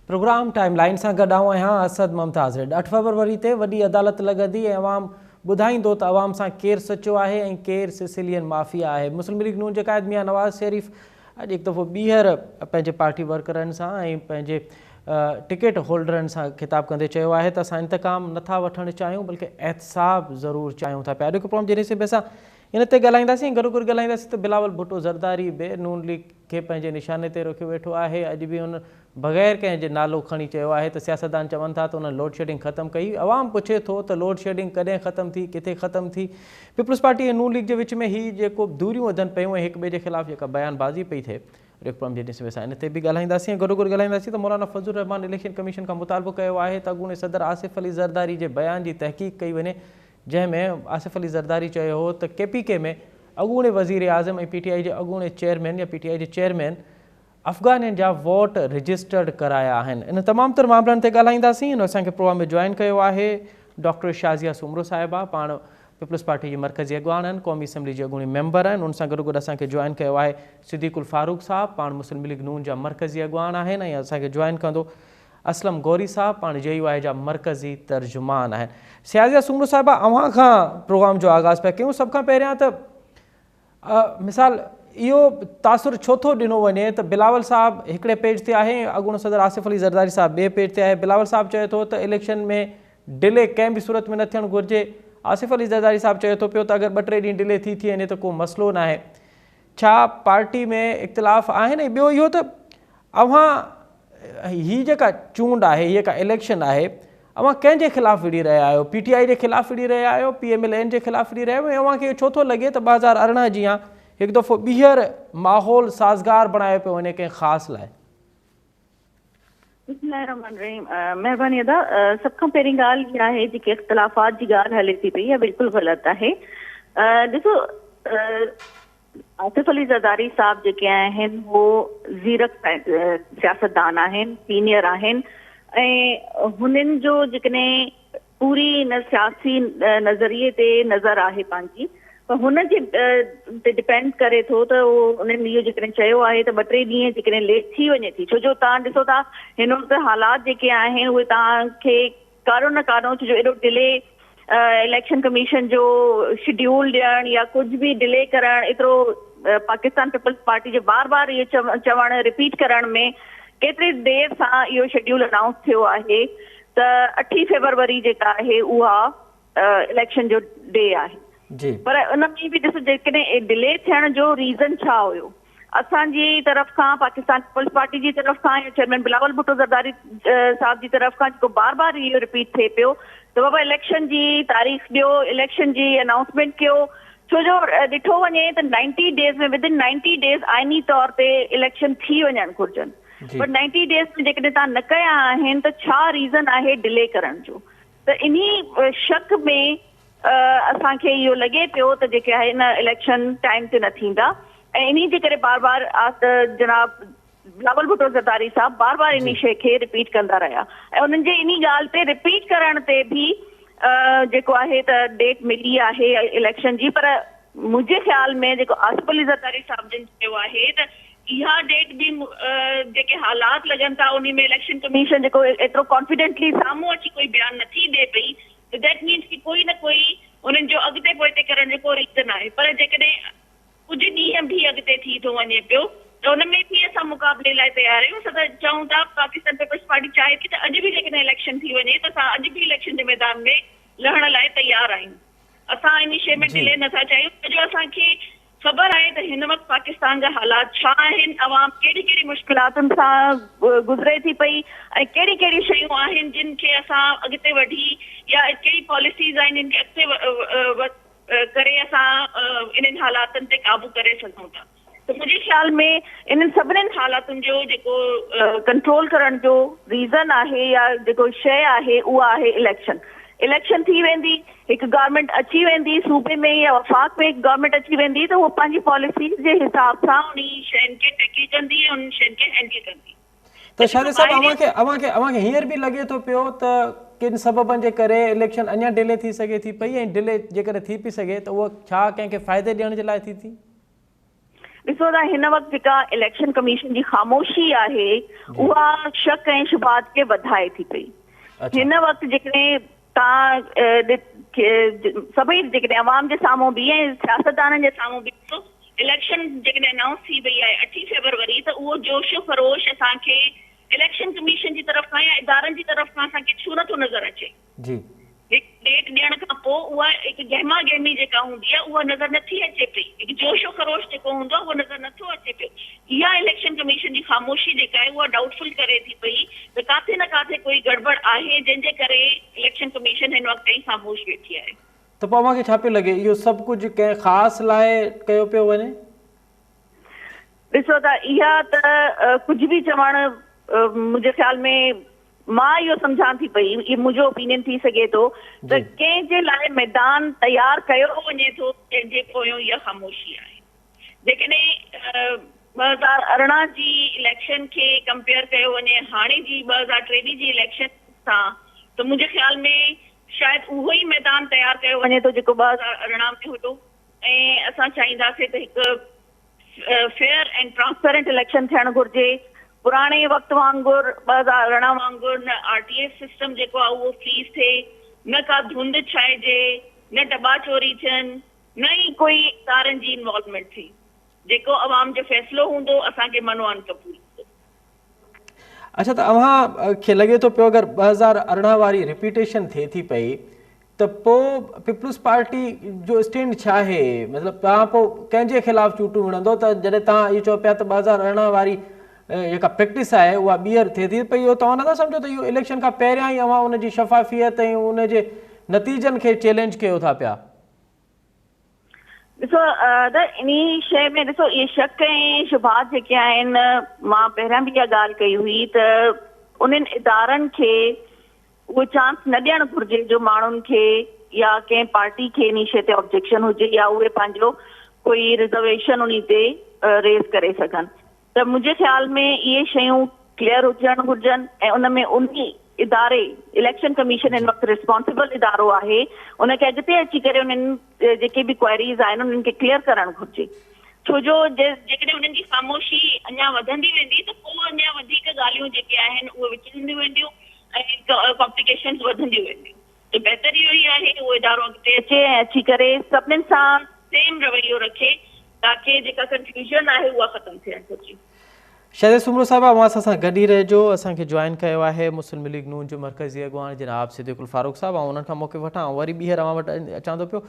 Programme timeline से गॾु आहियां असद मुमताज़। 8 फरवरी ते वॾी अदालत लॻंदी ऐं अवाम ॿुधाईंदो त अवाम सां केरु सचो आहे ऐं केरु सिसिलियन माफ़िया आहे। मुस्लिम लीग नून जे क़ाइद मियां नवाज़ शरीफ़ अॼु हिकु दफ़ो ॿीहर पंहिंजे पार्टी वर्करनि सां ऐं पंहिंजे टिकट होल्डरनि सां ख़िताब कंदे चयो आहे त असां इंतकाम नथा वठणु चाहियूं बल्कि एहतिसाब ज़रूरु चाहियूं था पिया। अॼु प्रोग्राम जे हिसे असां इन ते ॻाल्हाईंदासीं। गॾो गॾु ॻाल्हाईंदासीं त बिलावल भुट्टो ज़रदारी बि नून लीग खे पंहिंजे निशाने ते रखियो वेठो आहे। अॼु बि हुन बग़ैर कंहिंजे नालो खणी चयो आहे त सियासतदान चवनि था त उन्हनि लोड शेडिंग ख़तमु कई। अवाम पुछे थो त लोड शेडिंग कॾहिं ख़तमु थी, किथे ख़तमु थी। पीपल्स पार्टी ऐं नून लीग जे विच में हीअ जेको दूरियूं वधनि पियूं ऐं हिक ॿिए जे ख़िलाफ़ु जेका बयानबाज़ी पई थिए, प्रोग्राम जे ॾिस में असां इन ते बि ॻाल्हाईंदासीं। ऐं गॾो गॾु ॻाल्हाईंदासीं त मौलाना फज़लुर रहमान इलेक्शन कमीशन खां मुतालबो कयो आहे त अॻूणे सदर आसिफ़ अली ज़रदारी जे बयान जी तहक़ीक़ कई वञे, जंहिंमें आसिफ़ अली ज़रदारी चयो हो त KPK में अॻूणे वज़ीर आज़म ऐं PTI जे अॻूणे चेयरमैन या PTI जे चेयरमैन अफ़गानियुनि जा वोट रजिस्टर्ड कराया आहिनि। इन तमामु तर मामलनि ते ॻाल्हाईंदासीं। इन असांखे प्रोग्राम में जॉइन कयो आहे डॉक्टर शाज़िया सुमरो साहिबा, पाण पीपल्स पार्टी जी मरकज़ी अॻवान आहिनि, क़ौमी असम्बली जी अॻूणी मेंबर आहिनि। उन सां गॾु गॾु असांखे जॉइन कयो आहे सिद्दीक़ुल फारूक साहब, पाण मुस्लिम लीग नून जा मरकज़ी अॻवान आहिनि। ऐं असांखे जॉइन कंदो असलम गौरी साहब, पाण JUI जा मरकज़ी तर्जुमान आहिनि। शाज़िया सुमरो साहिबा, अव्हां खां प्रोग्राम जो आगाज़ पिया कयूं। सभ खां पहिरियां त मिसाल इहो तासुर छो थो ॾिनो वञे त बिलावल साहब हिकिड़े पेज ते आहे, अॻूणो सदर आसिफ़ अली ज़रदारी साहब ॿिए पेज ते आहे। बिलावल साहब चए थो त इलेक्शन में डिले कंहिं बि सूरत में न थियणु घुरिजे। आसिफ़ अली ज़रदारी साहब चए थो पियो त अगरि 2-3 ॾींहं डिले थी वञे त को मसइलो न आहे। छा पार्टी में इख़्तिलाफ़ आहिनि? ऐं ॿियो इहो त अव्हां हीअ जेका चूंड आहे, हीअ जेका इलेक्शन आहे, अव्हां कंहिंजे ख़िलाफ़ु विड़ी रहिया आहियो? PTI जे ख़िलाफ़ु विड़ी रहिया आहियो, PMLN जे ख़िलाफ़ु विड़ी रहिया आहियो? ऐं अव्हांखे छो थो लॻे त 2018 जी हिकु दफ़ो ॿीहर माहौल साज़गार बणायो पियो वञे कंहिं ख़ासि लाइ? महिरबानी अदा। सभ खां पहिरीं ॻाल्हि इहा आहे जेकी इख़्तिलाफ़ात जी ॻाल्हि हले थी पई आहे बिल्कुलु ग़लति आहे। ॾिसो, आसिफ़ अली ज़रदारी साहब जेके आहिनि उहो ज़ीरक सियासतदान आहिनि, सीनियर आहिनि ऐं हुननि जो जेकॾहिं पूरी हिन सियासी नज़रिए ते नज़र आहे पंहिंजी, पर हुनजे ते डिपेंड करे थो त उहो उन्हनि इहो जेकॾहिं चयो आहे त 2-3 ॾींहं जेकॾहिं लेट थी वञे थी। छो जो तव्हां ॾिसो था हिन वक़्तु हालात जेके आहिनि उहे तव्हांखे कारो न कारो, छो जो एॾो डिले इलेक्शन कमीशन जो शेड्यूल ॾियणु या कुझु बि डिले करणु, एतिरो पाकिस्तान पीपल्स पार्टी जे बार बार इहो चवणु रिपीट करण में केतिरी देरि सां इहो शेड्यूल अनाउंस थियो आहे त 8 फरवरी जेका आहे उहा इलेक्शन जो डे आहे। पर उन में बि ॾिसो जेकॾहिं डिले थियण जो रीज़न छा हुयो, असांजी तरफ़ खां पाकिस्तान पीपल्स पार्टी जी तरफ़ खां या चेयरमैन बिलावल भुट्टो ज़रदारी साहब जी तरफ़ खां जेको बार बार इहो रिपीट थिए पियो त बाबा इलेक्शन जी तारीख़ ॾियो, इलेक्शन जी अनाउंसमेंट कयो। छो जो ॾिठो वञे त 90 डेज़ में, विदिन 90 डेज़ आइनी तौर ते इलेक्शन थी वञणु घुरिजनि, पर 90 डेज़ में जेकॾहिं तव्हां न कया आहिनि त छा रीज़न आहे डिले करण जो? त इन्ही शक में असांखे इहो लॻे पियो त जेके आहे न इलेक्शन टाइम ते न थींदा ऐं इन्ही जे करे बार बार जनाब बिलावल भुट्टो ज़रदारी साहब बार बार इन शइ खे रिपीट कंदा रहिया ऐं उन्हनि जे इन ॻाल्हि ते रिपीट करण ते बि जेको आहे त डेट मिली आहे इलेक्शन जी। पर मुंहिंजे ख़्याल में जेको आसिफ़ अली ज़रदारी साहब जिन चयो आहे त इहा डेट बि जेके हालात लॻनि था उन में इलेक्शन कमीशन जेको एतिरो कॉन्फिडेंटली साम्हूं अची कोई बयानु नथी ॾिए पई, त दैट मीन्स की कोई न कोई उन्हनि जो अॻिते पोइते करण जो को रीज़न आहे। पर जेकॾहिं कुझु ॾींहं बि अॻिते थी थो वञे पियो त उन में बि असां मुक़ाबले लाइ तयार आहियूं। असां त चऊं था, पाकिस्तान पीपल्स पार्टी चाहे थी त अॼु बि जेकॾहिं इलेक्शन थी वञे त असां अॼु बि इलेक्शन जे मैदान में लहण लाइ तयार आहियूं। असां इन शइ में डिले नथा चाहियूं, छो जो असांखे ख़बर आहे त हिन वक़्तु पाकिस्तान जा हालात छा आहिनि, अवाम कहिड़ी कहिड़ी मुश्किलातुनि सां गुज़रे थी पई ऐं कहिड़ी कहिड़ी शयूं आहिनि जिन खे असां अॻिते वठी या कहिड़ी पॉलिसीज़ आहिनि जिन खे अॻिते करे असां इन्हनि हालातुनि ते क़ाबू करे सघूं था। त मुंहिंजे ख़्याल में इन्हनि सभिनीनि हालातुनि जो जेको कंट्रोल करण जो रीज़न आहे या जेको शइ आहे उहा आहे इलेक्शन। इलेक्शन थी वेंदी, हिकु गवर्नमेंट अची वेंदी सूबे में या वफ़ाक़ में, हिकु गवर्नमेंट अची वेंदी त उहो पंहिंजी पॉलिसीज़ जे हिसाब सां उन शयुनि खे टैकल कंदी ऐं उन शयुनि खे हैंडल कंदी। त शायदि साहब अव्हांखे हींअर बि लॻे थो पियो त किन सबबनि जे करे इलेक्शन अञा डिले थी सघे थी पई ऐं डिले जेकर थी पई सघे त उहा छा कंहिंखे फ़ाइदे ॾियण जे लाइ थी? ॾिसो त हिन वक़्तु जेका इलेक्शन कमीशन जी ख़ामोशी आहे उहा शक ऐं शुबहात खे वधाए थी पई। हिन वक़्तु जेकॾहिं तव्हां सभई जेकॾहिं अवाम जे साम्हूं बि ऐं सियासतदाननि जे साम्हूं बि ॾिसो, इलेक्शन जेकॾहिं अनाउंस थी वई आहे 8 फरवरी, त उहो जोशो ख़रोश असांखे इलेक्शन कमीशन जी तरफ़ खां या इदारनि जी तरफ़ खां असांखे छो नथो नज़र अचे। जी हिकु डेट ॾियण खां पोइ उहा हिकु गहमा गहमी जेका हूंदी आहे उहा नज़र नथी अचे पई, हिकु जोशो ख़रोश जेको हूंदो आहे उहो नज़र नथो अचे पियो। इहा इलेक्शन कमीशन जी ख़ामोशी जेका आहे उहा डाउटफुल करे थी पई त किथे न किथे कोई गड़बड़ आहे जंहिंजे करे इलेक्शन कमीशन हिन वक़्तु ताईं ख़ामोश वेठी आहे। त पोइ मूंखे छा पियो लॻे, इहो सभु कुझु कंहिं ख़ासि लाइ कयो पियो वञे? ॾिसो त इहा त कुझु बि चवणु मुंहिंजे ख़्याल में मां इहो सम्झां थी पई, इहो मुंहिंजो ओपिनियन थी सघे थो त कंहिंजे लाइ मैदान तयारु कयो वञे थो जंहिंजे पोयों इहा ख़ामोशी आहे। जेकॾहिं 2018 जी इलेक्शन खे कंपेयर कयो वञे हाणे जी 2023 जी इलेक्शन सां, त मुंहिंजे ख़्याल में शायदि उहो ई मैदान तयारु कयो वञे थो जेको 2018 में हुयो। ऐं असां चाहींदासीं त हिकु फेयर एंड ट्रांसपेरेंट इलेक्शन थियणु घुरिजे। पुराणे वक़्तु वांगुरु 2018 वांगुरु न RTF सिस्टम जेको आहे उहो फ्रीज़ थिए, न का धुंध छाइजे, न दॿा चोरी थियनि, न ई कोई इदारनि जी इन्वॉल्वमेंट थी। जेको अवाम जो फ़ैसिलो हूंदो असांखे मनवान क़बूल हूंदो। अच्छा, त अव्हां खे लॻे थो पियो अगरि 2018 वारी रिपीटेशन थिए थी पई त पोइ पीपल्स पार्टी जो स्टैंड छा आहे? मतिलबु तव्हां पोइ कंहिंजे ख़िलाफ़ु चूटू विढ़ंदो? त जॾहिं तव्हां इहो चओ पिया त 2018 वारी जेका प्रैक्टिस आहे उहा ॿीहर थिए थी पई, इहो तव्हां नथा सम्झो त इहो इलेक्शन खां पहिरियां ई अव्हां उनजी शफ़ाफ़ियत ऐं उनजे नतीजनि खे चैलेंज कयो था पिया? ॾिसो त इन शइ में ॾिसो इहे शक ऐं शुबहात जेके आहिनि, मां पहिरियां बि इहा ॻाल्हि कई हुई त उन्हनि इदारनि खे उहो चांस न ॾियणु घुरिजे जो माण्हुनि खे या कंहिं पार्टी खे इन शइ ते ऑब्जेक्शन हुजे या उहे पंहिंजो कोई रिजर्वेशन उन ते रेज़ करे सघनि। त मुंहिंजे ख़्याल में इहे शयूं क्लियर हुजणु घुरिजनि ऐं उन में उन इदारे इलेक्शन कमीशन हिन वक़्तु रिस्पॉन्सिबल इदारो आहे, उनखे अॻिते अची करे उन्हनि जेके बि क्वेरीज़ आहिनि उन्हनि खे क्लियर करणु घुरिजे। छो जो जेकॾहिं उन्हनि जी ख़ामोशी अञा वधंदी वेंदी त पोइ अञा वधीक ॻाल्हियूं जेके आहिनि उहे विचरंदियूं वेंदियूं ऐं कॉम्प्लिकेशन्स वधंदियूं वेंदियूं। त बहितर इहो ई आहे उहो इदारो अॻिते अचे ऐं अची करे सभिनीनि सां सेम रवैयो रखे ताकी जेका कंफ्यूजन आहे उहा ख़तमु थियणु घुरिजे। शाहिद सुमरो साहिबा, अव्हां असां सां गॾु ई रहिजो। असांखे जॉइन कयो आहे मुस्लिम लीग नून जो मरकज़ी अॻवान जनाब सिद्दीकुल फारूक साहब। ऐं उन्हनि खां मौक़े वठां वरी ॿीहर अव्हां वटि अचां थो पियो।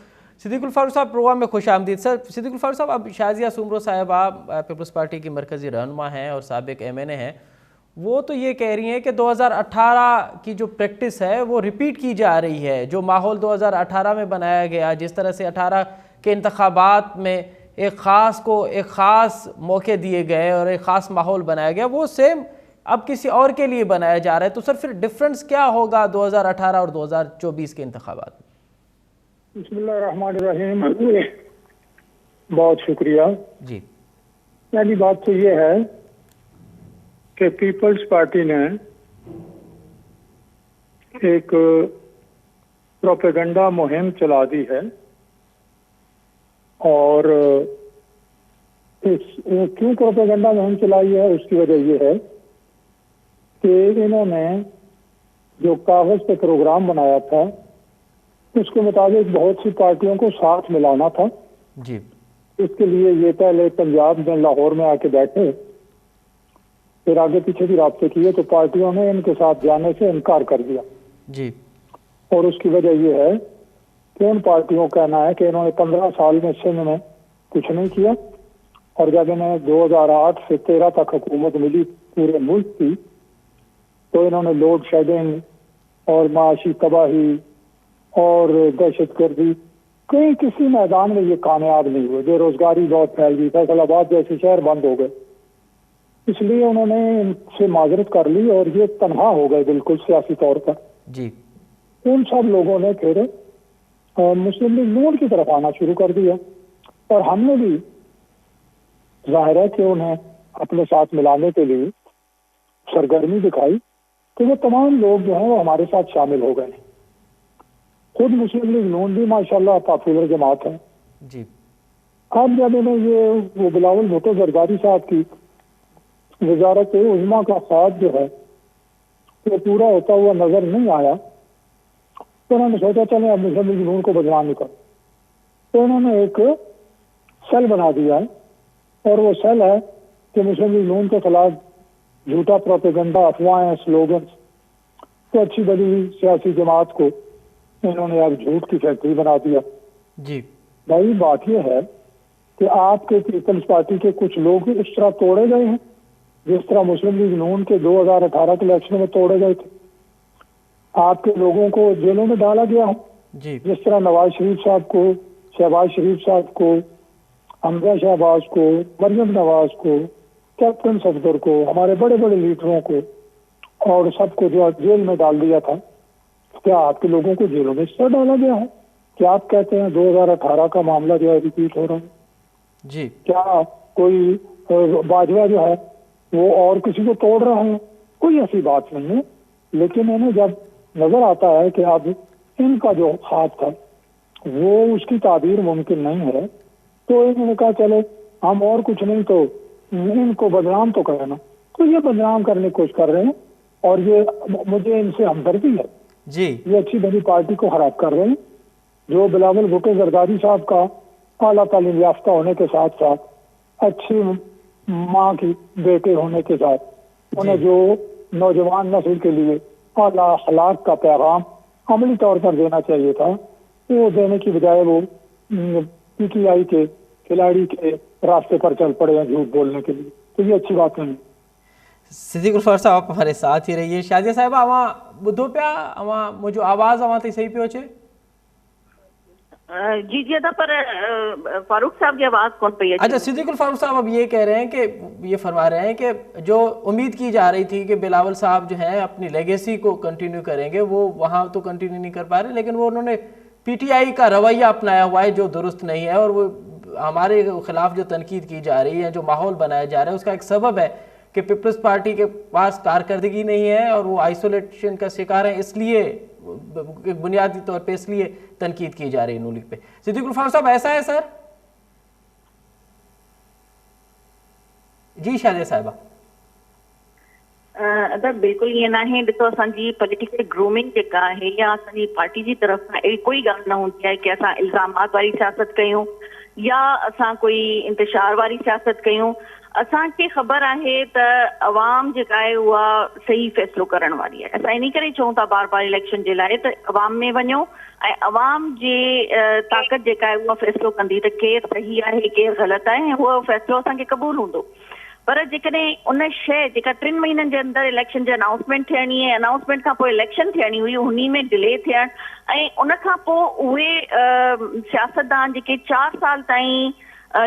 सिद्दीकुल फारूक साहब, प्रोग्राम में खुश आमदीद। सर, सिद्दीकुल फारूक साहब, अब शाजिया सुमरो साहिबा पीपल्स पार्टी की मरकज़ी रहनुमा हैं और साबिक MNA हैं, वो तो ये कह रही हैं कि 2018 की जो प्रैक्टिस है वो रिपीट की जा रही है। जो माहौल 2018 में बनाया गया, जिस तरह से 18 के इंतखाबात में एक ख़ास मौके दिए गए और एक ख़ास माहौल बनाया गया, वो सेम अब किसी और के लिए बनाया जा रहा है। तो सर फिर डिफरेंस क्या होगा 2018 और 2024 के इंतखाबात में? बिस्मिल्लाहिर्रहमानिर्रहीम। बहुत शुक्रिया जी। पहली बात तो ये है कि पीपल्स पार्टी ने एक प्रोपेगेंडा मुहिम चला दी है और क्यों प्रोपेगेंडा मुहिम चलाई है उसकी वजह ये है कि इन्होंने जो कागज पे प्रोग्राम बनाया था उसके मुताबिक बहुत सी पार्टियों को साथ मिलाना था जी। इसके लिए ये पहले पंजाब में लाहौर में आके बैठे, फिर आगे पीछे भी राब्ते किए तो पार्टियों ने इनके साथ जाने से इनकार कर दिया जी। और उसकी वजह ये है कि उन पार्टियों का कहना है कि इन्होंने 15 साल में सिंध में कुछ नहीं किया और जब इन्हें 2008 से 13 तक हुकूमत मिली पूरे मुल्क की तो इन्होंने लोड शेडिंग और माशी तबाही और दहशतगर्दी कहीं किसी मैदान में ये कामयाब नहीं हुए। बेरोजगारी बहुत फैल गई, फैसलाबाद जैसे शहर बंद हो गए, इसलिए उन्होंने इनसे माजरत कर ली और ये तनहा हो गए बिल्कुल सियासी तौर पर जी। उन सब लोगों ने फिर मुस्लिम लीग नून की तरफ आना शुरू कर दिया और हमने भी जाहिर है कि उन्हें अपने साथ मिलाने के लिए सरगर्मी दिखाई तो वो तमाम लोग जो हैं वो हमारे साथ शामिल हो गए। खुद मुस्लिम लीग नून भी माशाल्लाह पॉपुलर जमात है जी। अब जब इन्हें ये वो बिलावल भुट्टो जरदारी साहब की वजारत उज़्मा का ख्वाब जो है वो पूरा होता हुआ नजर नहीं आया, तो उन्होंने सोचा चले अब मुस्लिम लीग नून को बदनाम नहीं कर, तो उन्होंने एक सेल बना दिया है, और वो सेल है कि मुस्लिम लीग नून के खिलाफ झूठा प्रोपेगेंडा, अफवाहें, स्लोगन, तो अच्छी बड़ी सियासी जमात को इन्होंने अब झूठ की फैक्ट्री बना दिया। जी भाई बात यह है कि आपके पीपल्स पार्टी के कुछ लोग इस तरह तोड़े गए हैं जिस तरह मुस्लिम लीग नून के 2018 के इलेक्शन में तोड़े गए थे। आपके लोगों को जेलों में डाला गया है, जी जिस तरह नवाज शरीफ साहब को, शहबाज शरीफ साहब को, हमजा शहबाज को, मरियम नवाज को, कैप्टन सफदर को, हमारे बड़े बड़े लीडरों को और सबको जो जेल में डाल दिया था। क्या आपके लोगों को जेलों में इस तरह डाला गया है? क्या आप कहते हैं 2018 का मामला जो है रिपीट हो रहा है? जी क्या कोई बाजवा जो है वो और किसी को तोड़ रहा है? कोई ऐसी बात नहीं है। लेकिन इन्हें जब नजर आता है कि अब इनका जो हाथ था वो उसकी ताबीर मुमकिन नहीं है, तो इन्होंने कहा चलो हम और कुछ नहीं तो इनको बदनाम तो करना, तो ये बदनाम करने की कोशिश कर रहे हैं। और ये मुझे इनसे हमदर्दी है, जी ये अच्छी बड़ी पार्टी को खराब कर रहे हैं। जो बिलावल भुट्टो जरदारी साहब का आला तालीम याफ्ता होने के साथ साथ अच्छी माँ की बेटे होने के साथ उन्हें जो नौजवान नस्ल के लिए आला अखलाक का पैगाम अमली तौर पर देना चाहिए था, वो देने की बजाय वो पीटीआई के खिलाड़ी के रास्ते पर चल पड़े हैं झूठ बोलने के लिए। तो ये अच्छी बात नहीं। सिद्दीक उल्फर साहब आप हमारे साथ ही रहिए। शादिया साहब अवां ॿुधो पिया, अवां मुझो आवाज़ अवां ताईं सही पियो अचे? जी जी अदा, पर फारूक साहब की आवाज कौन पई अचे? अच्छा, सिद्दीक फारूक साहब अब ये कह रहे हैं कि ये फरमा रहे हैं कि जो उम्मीद की जा रही थी कि बिलावल साहब जो है अपनी लेगेसी को कंटिन्यू करेंगे, वो वहाँ तो कंटिन्यू नहीं कर पा रहे, लेकिन वो उन्होंने पीटीआई का रवैया अपनाया हुआ है जो दुरुस्त नहीं है, और वो हमारे खिलाफ जो तनकीद की जा रही है, जो माहौल बनाया जा रहा है, उसका एक सबब है कि पीपल्स पार्टी के पास कारकर्दगी नहीं है और वो आइसोलेशन का शिकार है, इसलिए बुनियादी तौर पे इसलिए तनकीद की जा रही है नून लीग पे। सिद्दीक फारूक साहब ऐसा है सर? जी शादिया साहिबा। अदा बिल्कुल ये ना है, ॾिसो असांजी पॉलिटिकल ग्रूमिंग जेका आहे या असांजी पार्टी जी तरफ़ सां अहिड़ी कोई ॻाल्हि न हूंदी आहे कि असां इल्ज़ामात वारी सियासत कयूं या असां कोई इंतशार वारी सियासत कयूं। असांखे ख़बर आहे त अवाम जेका आहे उहा सही फ़ैसिलो करण वारी आहे। असां इन करे चऊं था बार बार इलेक्शन जे लाइ त अवाम में वञो ऐं अवाम जे ताक़त जेका आहे उहा फ़ैसिलो कंदी त केरु सही आहे केरु ग़लति आहे, ऐं उहो फ़ैसिलो असांखे क़बूल हूंदो। पर जेकॾहिं उन शइ जेका 3 महीननि जे अंदरि इलेक्शन जी अनाउंसमेंट थियणी आहे, अनाउंसमेंट खां पोइ इलेक्शन थियणी हुई, उन में डिले थियण ऐं उन खां पोइ उहे सियासतदान जेके 4 साल ताईं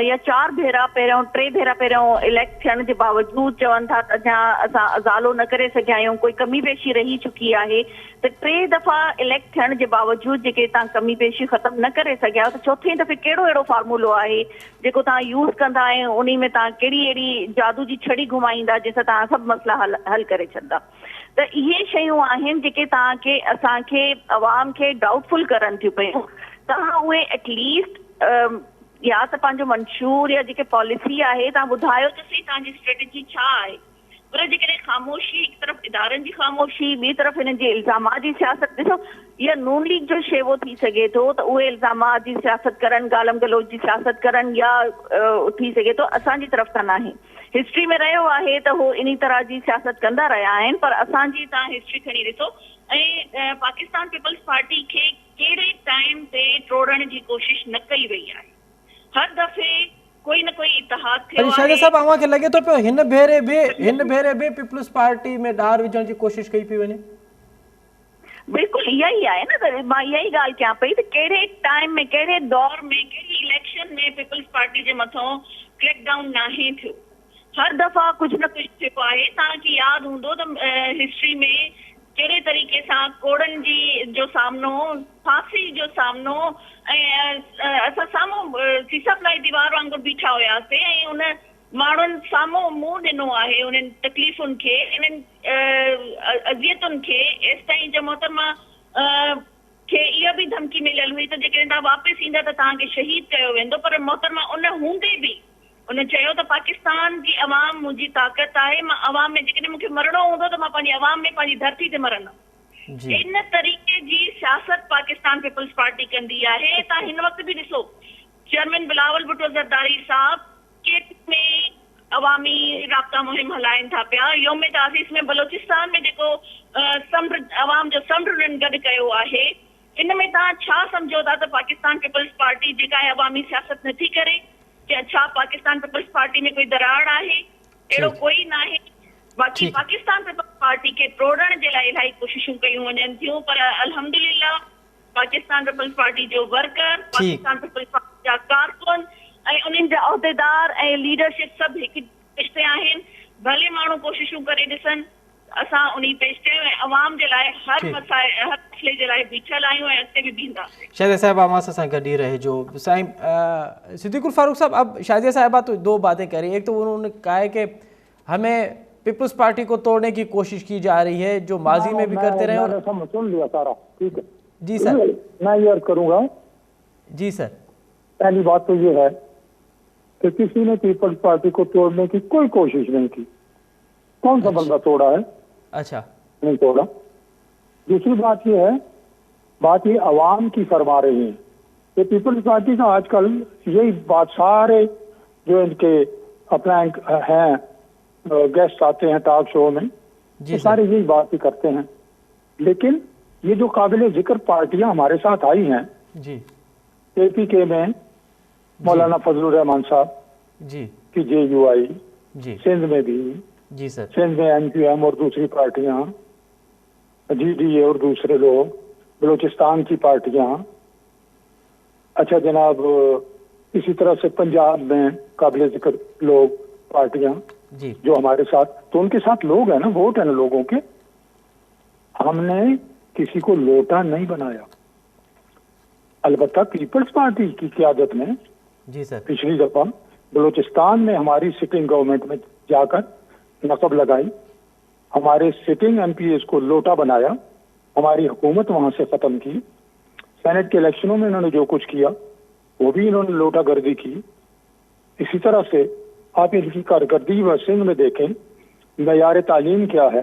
या 4 भेरा पहिरियों 3 भेरा पहिरियों इलेक्ट थियण जे बावजूदि चवनि था त अञा असां अज़ालो न करे सघिया आहियूं, कोई कमी पेशी रही चुकी आहे, त 3 दफ़ा इलेक्ट थियण जे बावजूदि जेके तव्हां कमी पेशी ख़तमु न करे सघिया त चौथे दफ़े कहिड़ो अहिड़ो फार्मूलो आहे जेको तव्हां यूज़ कंदा ऐं उन में तव्हां कहिड़ी अहिड़ी जादू जी छड़ी घुमाईंदा जंहिंसां तव्हां सभु मसइला हल करे छॾंदा। त इहे शयूं आहिनि जेके तव्हांखे असांखे अवाम खे डाउटफुल करनि थियूं पियूं। तव्हां उहे एटलीस्ट या त पंहिंजो मंशूर या जेके पॉलिसी आहे तव्हां ॿुधायो त सही तव्हांजी स्ट्रेटेजी छा आहे। पर जेकॾहिं ख़ामोशी हिकु तरफ़ इदारनि जी ख़ामोशी, ॿी तरफ़ हिननि जे इल्ज़ामात जी सियासत, ॾिसो इहा नून लीग जो शेवो थी सघे थो त उहे इल्ज़ामात जी सियासत करनि, गालम गलोच जी सियासत करनि, या थी सघे थो असांजी तरफ़ सां नाहे। हिस्ट्री में रहियो आहे त उहो इन तरह जी सियासत कंदा रहिया आहिनि, पर असांजी तव्हां हिस्ट्री खणी ॾिसो ऐं पाकिस्तान पीपल्स पार्टी खे कहिड़े टाइम ते टोड़ण जी कोशिश न कई वई आहे। हर दफ़े कोई न कोई इतिहाद थियो आहे। शायद साहब अवां खे लगे तो पियो हिन भेरे बि पीपल्स पार्टी में डार विझण जी कोशिश कई पई वञे? बिल्कुल इहा ई आहे न, त मां इहा ई ॻाल्हि कयां पई त कहिड़े टाइम में, कहिड़े दौर में, कहिड़ी इलेक्शन में पीपल्स पार्टी जे मथां क्रैकडाउन नाहे थियो। हर दफ़ा कुझु न कुझु थियो आहे। तव्हांखे यादि हूंदो त हिस्ट्री में कहिड़े तरीक़े सां कोड़नि जी जो सामनो, फांसी जो सामनो, ऐं असां साम्हूं सीसा फलाई दीवार वांगुरु बीठा हुयासीं ऐं उन माण्हुनि साम्हूं मुंहुं ॾिनो आहे उन्हनि तकलीफ़ुनि खे, इन्हनि अज़ियतुनि खे। एसि ताईं जो मोहतरमा खे इहा बि धमकी मिलियल हुई त जेकॾहिं तव्हां वापसि ईंदा त तव्हांखे शहीद कयो वेंदो, पर मोहतरमा उन हूंदे बि उन चयो त पाकिस्तान जी अवाम मुंहिंजी ताक़त आहे, मां अवाम में जेकॾहिं मूंखे मरणो हूंदो त मां पंहिंजी अवाम में पंहिंजी धरती ते मरंदमि। इन तरीक़े जी सियासत पाकिस्तान पीपल्स पार्टी कंदी आहे। तव्हां हिन वक़्तु बि ॾिसो, चेयरमैन बिलावल भुट्टो ज़रदारी साहब केट में अवामी राब्ता मुहिम हलाइनि था पिया। योम तासीस में बलोचिस्तान में जेको अवाम जो समुंड उन्हनि गॾु कयो आहे, इन में तव्हां छा सम्झो था त पाकिस्तान पीपल्स पार्टी जेका आहे अवामी सियासत नथी करे? छा पाकिस्तान पीपल्स पार्टी में कोई दरार आहे? अहिड़ो कोई न आहे। बाक़ी पाकिस्तान पीपल्स पार्टी खे तोड़ण जे लाइ इलाही कोशिशूं कयूं वञनि थियूं, पर अल्हम्दुलिल्लाह पाकिस्तान पीपल्स पार्टी जो वर्कर, पाकिस्तान पीपल्स पार्टी जा कारकुन ऐं उन्हनि जा उहिदेदार ऐं लीडरशिप सभु हिकु रिश्ते आहिनि। भले माण्हू कोशिशूं करे ॾिसनि, असां उन पेशे ऐं अवाम जे लाइ हर मसइले जे लाइ बीठल आहियूं ऐं अॻिते बि बीहंदासीं। शादिया साहिबा हमारे साथ गड ही रहे जो साईं सिद्दीकुल फारूक साहब। अब शादिया साहिबा तो दो बातें करी, एक तो उन्होंने कहा है कि हमें पीपल्स पार्टी को तोड़ने की कोशिश की जा रही है जो माजी में भी करते रहे। और सुन लिया सारा, ठीक है जी सर, मैं ये अर्ज करूंगा। जी सर, पहली बात तो ये है कि किसी ने पीपल्स पार्टी को तोड़ने की कोई कोशिश नहीं की। कौन सा बंदा तोड़ा है? अच्छा, नहीं तोड़ा। दूसरी बात ये है, बात ये अवाम की फरमा रही है कि पीपल्स पार्टी का आजकल यही बात सारे जो इनके अपना हैं गेस्ट आते हैं टॉक शो में, तो सारे यही बात ही करते हैं। लेकिन ये जो काबिल जिक्र पार्टियां हमारे साथ आई हैं जी, APK में मौलाना फजलुर रहमान साहब जी की JUI, जी सिंध में भी जी सर, सिंध में NQM और दूसरी पार्टियां, GDA और दूसरे लोग, बलूचिस्तान की पार्टियां, अच्छा जनाब इसी तरह से पंजाब में काबिल जिक्र लोग पार्टियां जी जो हमारे साथ, तो उनके साथ लोग हैं ना, वोट है ना लोगों के। हमने किसी को लोटा नहीं बनाया। अलबत्ता पीपल्स पार्टी की क़यादत में जी सर, पिछली दफा बलूचिस्तान में हमारी सिटिंग गवर्नमेंट में जाकर नकब लगाई, हमारे सिटिंग MPs को लोटा बनाया, हमारी हुकूमत वहां से खत्म की। सेनेट के इलेक्शनों में इन्होंने जो कुछ किया वो भी इन्होंने लोटा गर्दी की। इसी तरह से आप इनकी कारकर्दगी व सिंध में देखें, मयार तालीम क्या है,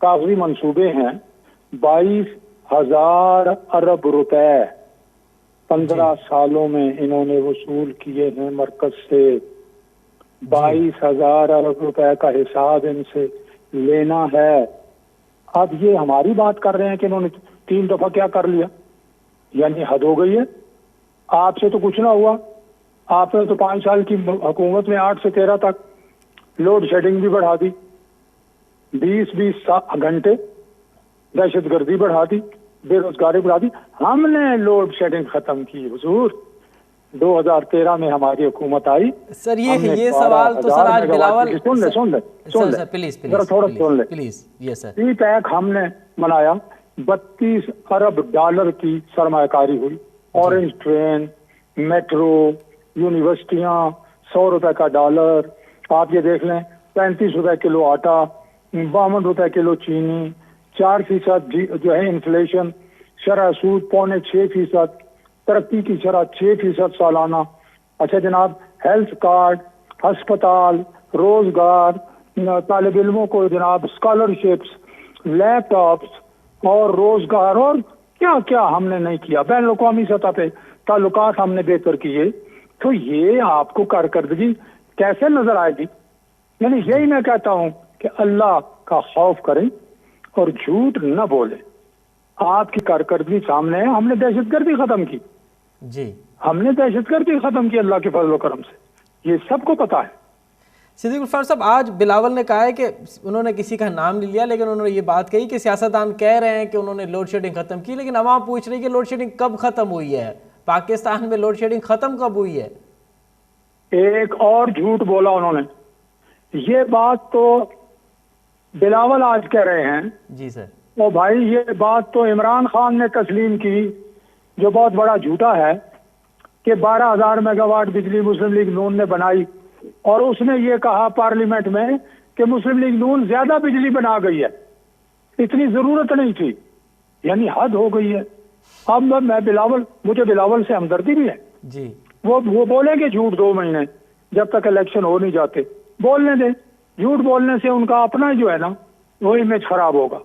कागजी मंसूबे हैं, 22,000 अरब रुपए 15 सालों में इन्होंने वसूल किए हैं मरकज से। 22,000 अरब रुपए का हिसाब इनसे लेना है। अब ये हमारी बात कर रहे हैं कि इन्होंने 3 दफा क्या कर लिया, यानी हद हो गई है। आपसे तो कुछ ना हुआ, आपने तो 5 साल की हुकूमत में 8 से 13 तक लोड शेडिंग भी बढ़ा दी, 20-20 घंटे दहशतगर्दी बढ़ा दी, बेरोजगारी बढ़ा दी। हमने लोड शेडिंग खत्म की हुजूर। 2013 में हमारी हुकूमत आई। सर ये सवाल तो सर आज बिलावल सुन ले प्लीज थोड़ा सुन ले प्लीज। ये सर PPAC हमने मनाया, 32 अरब डॉलर की सरमायाकारी हुई। ऑरेंज ट्रेन, मेट्रो, यूनिवर्सिटियां, 100 रुपए का डॉलर। आप ये देख लें, 35 रुपए किलो आटा, 52 रुपए किलो चीनी, 4% जो है इन्फ्लेशन, शरह सूद 5.6%, तरक्की की शरह 6% सालाना। अच्छा जनाब, हेल्थ कार्ड, अस्पताल, रोजगार, तालिब इल्मों को जनाब स्कॉलरशिप्स, लैपटॉप्स और रोजगार, और क्या क्या हमने नहीं किया। बैन अवी सतह पे ताल्लुकात हमने बेहतर किए। तो ये आपको कारकर्दगी कैसे नजर आएगी? यानी यही मैं कहता हूं कि अल्लाह का खौफ करें और झूठ न बोले। आपकी कारकर्दगी सामने है। हमने दहशतगर्दी खत्म की जी, हमने दहशतगर्दी खत्म की अल्लाह के फजल करम से, ये सबको पता है। सिद्दीकुल फारूक साहब, आज बिलावल ने कहा है कि उन्होंने किसी का नाम नहीं लिया, लेकिन उन्होंने ये बात कही कि सियासतदान कह रहे हैं कि उन्होंने लोड शेडिंग खत्म की, लेकिन अवाम पूछ रही है कि लोड शेडिंग कब खत्म हुई है, पाकिस्तान में लोड शेडिंग खत्म कब हुई है? एक और झूठ बोला उन्होंने। ये बात तो बिलावल आज कह रहे हैं जी सर। ओ भाई, ये बात तो इमरान खान ने तस्लीम की, जो बहुत बड़ा झूठा है, कि 12,000 मेगावाट बिजली मुस्लिम लीग नून ने बनाई, और उसने ये कहा पार्लियामेंट में कि मुस्लिम लीग नून ज्यादा बिजली बना गई है, इतनी जरूरत नहीं थी। यानी हद हो गई है। अब मुझे बिलावल से हमदर्दी भी है जी। वो बोलेंगे झूठ 2 महीने जब तक इलेक्शन हो नहीं जाते, बोलने दें। झूठ बोलने से उनका अपना जो है ना वो इमेज खराब होगा।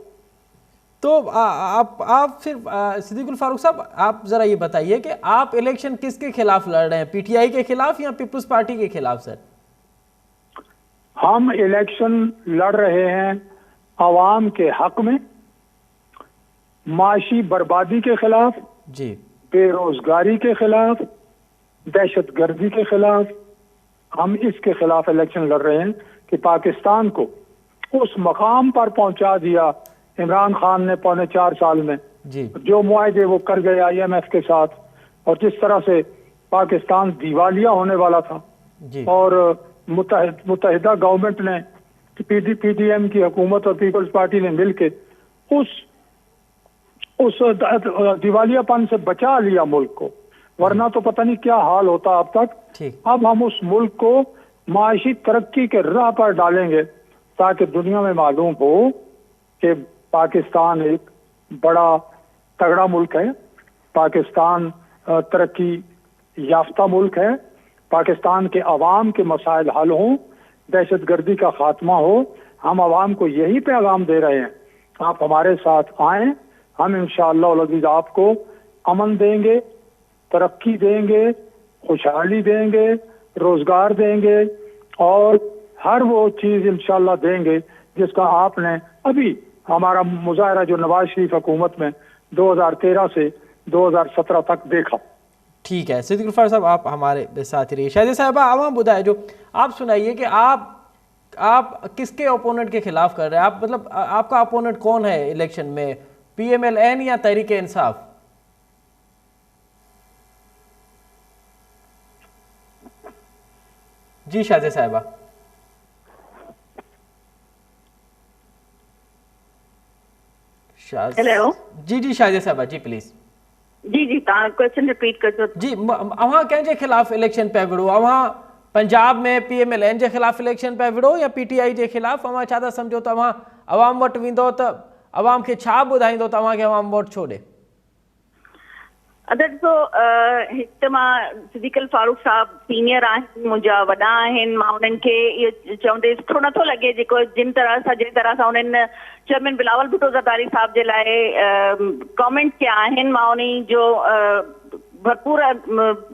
तो आप फिर सिद्दीकुल फारूक साहब, आप जरा ये बताइए कि आप इलेक्शन किसके खिलाफ लड़ रहे हैं, पीटीआई के खिलाफ या पीपुल्स पार्टी के खिलाफ? सर, हम इलेक्शन लड़ रहे हैं आवाम के हक में, माशी बर्बादी के खिलाफ जी, बेरोजगारी के खिलाफ, दहशतगर्दी के खिलाफ। हम इसके खिलाफ इलेक्शन लड़ रहे हैं कि पाकिस्तान को उस मकाम पर पहुंचा दिया इमरान खान ने 4.25 साल में जी। जो मुआहदे वो कर गए IMF के साथ, और जिस तरह से पाकिस्तान दिवालिया होने वाला था जी। और मुत्तहिदा गवर्नमेंट ने, PDM की हुकूमत और पीपल्स पार्टी ने मिलकर उस दिवालियापन से बचा लिया मुल्क को, वरना तो पता नहीं क्या हाल होता अब तक। ठीक। अब हम उस मुल्क को माशी तरक्की के राह पर डालेंगे ताकि दुनिया में मालूम हो कि पाकिस्तान एक बड़ा तगड़ा मुल्क है, पाकिस्तान तरक्की याफ्ता मुल्क है, पाकिस्तान के अवाम के मसाइल हल हों, दहशतगर्दी का खात्मा हो। हम अवाम को यही पैगाम दे रहे हैं, आप हमारे साथ आएं, हम इंशाअल्लाह अज़ीज़ आपको अमन देंगे, तरक्की देंगे, खुशहाली देंगे, रोजगार देंगे और हर वो चीज इंशाअल्लाह देंगे जिसका आपने अभी हमारा मुजाहरा जो नवाज शरीफ हुकूमत में 2013 से 2017 तक देखा। ठीक है सिद्दीकुल फारूक साहब, आप हमारे साथ ही रहिए। शायद साहब आवाम बुधाए जो आप सुनाइए कि आप किसके ओपोनेंट के खिलाफ कर रहे हैं? आप मतलब आपका ओपोनेंट कौन है इलेक्शन में, PMLN या तहरीक इंसाफ? जी शादी साहिबा। हेलो जी जी शादी साहिबा जी प्लीज। जी जी तव्हां क्वेश्चन रिपीट कजो। जी अवां कंहिंजे खिलाफ इलेक्शन पे विड़ो? अवां पंजाब में PMLN जे खिलाफ इलेक्शन पे विड़ो या PTI जे खिलाफ? अवां छा था समझो त अवां अवाम वटि वेंदो त अवाम खे छा ॿुधाईंदो त अवां खे अवाम वोट छो ॾे? ॾिसो, हिकु त मां सिद्दीकुल फारूक साहब सीनियर आहिनि, मुंहिंजा वॾा आहिनि, मां उन्हनि खे इहो चवंदे सुठो नथो लॻे जेको जिन तरह सां उन्हनि चेयरमैन बिलावल भुट्टो ज़रदारी साहब जे लाइ कॉमेंट कया आहिनि। मां उन जो भरपूर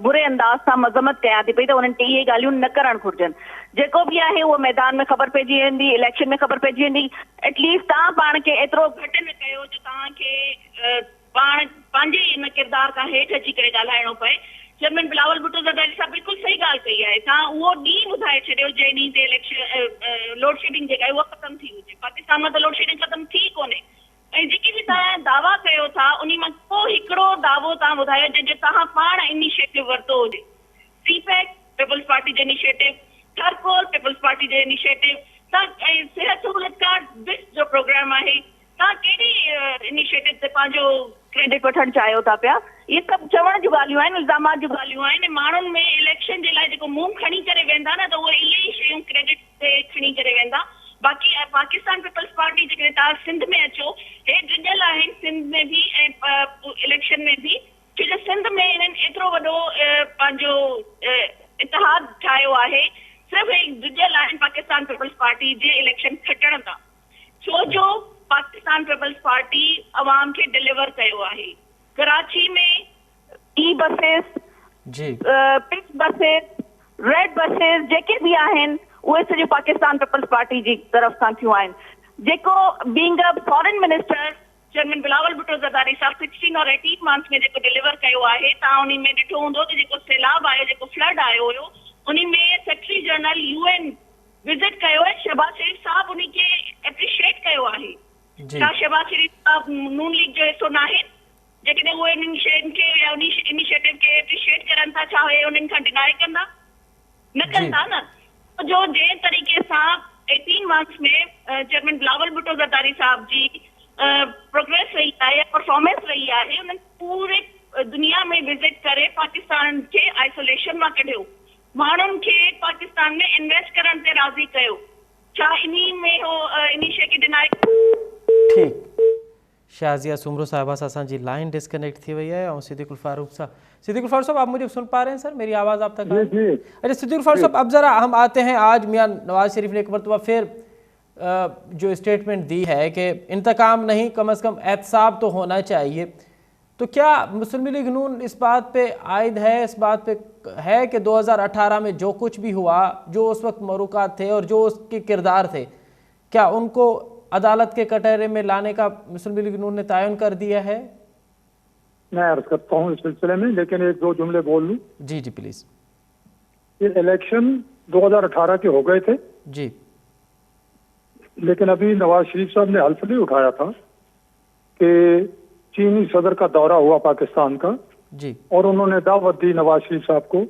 बुरे अंदाज़ सां मज़म्मत कयां थी पई त उन्हनि खे इहे ॻाल्हियूं न करणु घुरिजनि। जेको बि आहे उहो मैदान में ख़बर पइजी वेंदी, इलेक्शन में ख़बर पइजी वेंदी। एटलीस्ट तव्हां पाण खे एतिरो घटि न कयो जो तव्हांखे पाण पंहिंजे इन किरदार खां हेठि अची करे ॻाल्हाइणो पए। चेयरमैन बिलावल भुट्टो ज़रदारी साहब बिल्कुलु सही ॻाल्हि कई आहे। तव्हां उहो ॾींहुं ॿुधाए छॾियो जंहिं ॾींहं ते इलेक्शन लोड शेडिंग जेका आहे उहा ख़तमु थी हुजे। पाकिस्तान मां त लोड शेडिंग ख़तमु थी कोन्हे। ऐं जेकी बि तव्हां दावा कयो था उन मां को हिकिड़ो दावो तव्हां ॿुधायो जंहिंजो तव्हां पाण इनिशिएटिव वरितो हुजे। CPEC पीपल्स पार्टी जो इनिशिएटिव, थरकोल पीपल्स पार्टी जो इनिशिएटिव, ऐं सिहत सहूलियत कार्ड बिस जो प्रोग्राम आहे। तव्हां कहिड़ी इनिशिएटिव ते पंहिंजो क्रेडिट वठणु चाहियो था पिया? इहे सभु चवण जूं ॻाल्हियूं आहिनि, इल्ज़ामात जूं ॻाल्हियूं आहिनि। माण्हुनि में इलेक्शन जे लाइ जेको मुंहुं खणी करे वेंदा न त उहे इहे ई शयूं क्रेडिट ते खणी करे वेंदा। बाक़ी पाकिस्तान पीपल्स पार्टी जेकॾहिं तव्हां सिंध में अचो, हे जुड़ियल आहिनि सिंध में बि ऐं इलेक्शन में बि, छो जो सिंध में हिननि एतिरो वॾो पंहिंजो इतिहाद ठाहियो आहे। सिर्फ़ु हे जुड़ियल आहिनि पाकिस्तान पीपल्स पार्टी जे इलेक्शन खटण तां, छो जो पाकिस्तान पीपल्स पार्टी अवाम खे डिलीवर कयो आहे। कराची में buses, pink buses, red buses जेके बि आहिनि उहे सॼो पाकिस्तान पीपल्स पार्टी जी तरफ़ सां थियूं आहिनि। जेको being a foreign minister chairman Bilawal Bhutto Zardari साहब 16 और 18 मंथ्स में जेको डिलीवर कयो आहे, तव्हां उन में ॾिठो हूंदो त जेको सैलाब आयो, जेको फ्लड आयो हुयो, उन में सेक्रेटरी जनरल UN विजिट कयो है। शहबाज शरीफ साहब उन खे एप्रिशिएट कयो आहे। छा शहबाज शरीफ साहब नून लीग जो हिसो न आहिनि? जेकॾहिं उहे इन्हनि शयुनि खे या उन इनिशिएटिव खे एप्रिशिएट करनि था, छा उहे उन्हनि खां डिनाए कंदा? न कंदा न। जो जंहिं तरीक़े सां 18 मंथ्स में चेयरमैन बिलावल भुट्टो ज़रदारी साहब जी प्रोग्रेस रही आहे, परफॉर्मेंस रही आहे, उन्हनि पूरे दुनिया में विजिट करे पाकिस्तान खे आइसोलेशन मां कढियो, माण्हुनि खे पाकिस्तान में इन्वेस्ट करण ते राज़ी कयो। छा इन्ही में हो इनिशिएटिव डिनाए? ठीक शाज़िया सुमरो साहिबा सां असांजी लाइन डिस्कनेक्ट थी वई है। सिद्दीकुल फारूक साहब, सिद्दीकुल फारूक साहब, आप मुझे सुन पा रहे हैं सर? मेरी आवाज़ आप तक आ रही है? अच्छा सिद्दीकुल फारूक साहब, अब ज़रा हम आते हैं, आज मियां नवाज शरीफ ने एक मरतबा फिर जो स्टेटमेंट दी है कि इंतकाम नहीं, कम से कम एहतसाब तो होना चाहिए। तो क्या मुस्लिम लीग नून इस बात पे आयद है, इस बात पे है कि 2018 में जो कुछ भी हुआ, जो उस वक्त मरूकात थे और जो उसके किरदार थे, क्या उनको अदालत के कटहरे में लाने का मुस्लिम लीग नून ने तयन कर दिया है? मैं अर्ज करता हूँ इस सिलसिले में, लेकिन एक दो जुमले बोल लूँ। जी जी प्लीज। ये इलेक्शन 2018 के हो गए थे जी, लेकिन अभी नवाज शरीफ साहब ने हल्फ नहीं उठाया था कि चीनी सदर का दौरा हुआ पाकिस्तान का, जी, और उन्होंने दावत दी नवाज शरीफ साहब को